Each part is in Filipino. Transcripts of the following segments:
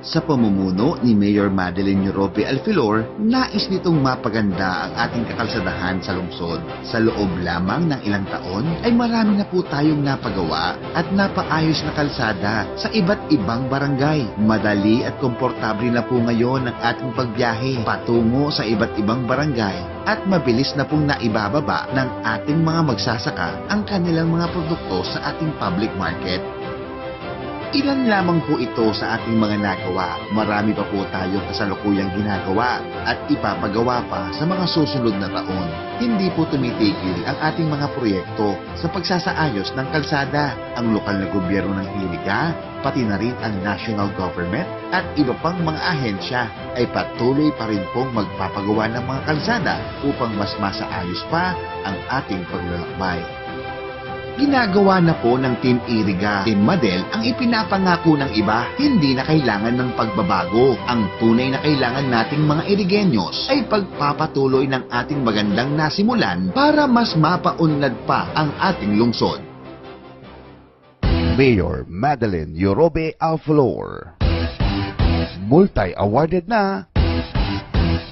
Sa pamumuno ni Mayor Madeline Europe Alfilor, nais nitong mapaganda ang ating kakalsadahan sa lungsod. Sa loob lamang ng ilang taon ay marami na po tayong napagawa at napaayos na kalsada sa iba't ibang barangay. Madali at komportable na po ngayon ang ating pagbiyahe patungo sa iba't ibang barangay at mabilis na pong naibababa ng ating mga magsasaka ang kanilang mga produkto sa ating public market. Ilan lamang po ito sa ating mga nagawa. Marami pa po tayong kasalukuyang ginagawa at ipapagawa pa sa mga susunod na taon. Hindi po tumitigil ang ating mga proyekto sa pagsasaayos ng kalsada. Ang lokal na gobyerno ng Iliga, pati na rin ang national government at iba pang mga ahensya ay patuloy pa rin pong magpapagawa ng mga kalsada upang mas masaayos pa ang ating paglalakbay. Ginagawa na po ng Team Iriga, Team Madel ang ipinapangako ng iba, hindi na kailangan ng pagbabago. Ang tunay na kailangan nating mga Irigenyos ay pagpapatuloy ng ating magandang nasimulan para mas mapaunlad pa ang ating lungsod. Mayor Madeline Europe Alfilor. Multi-awarded na,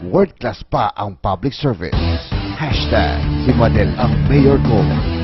world-class pa ang public service. Hashtag si Madel ang mayor ko.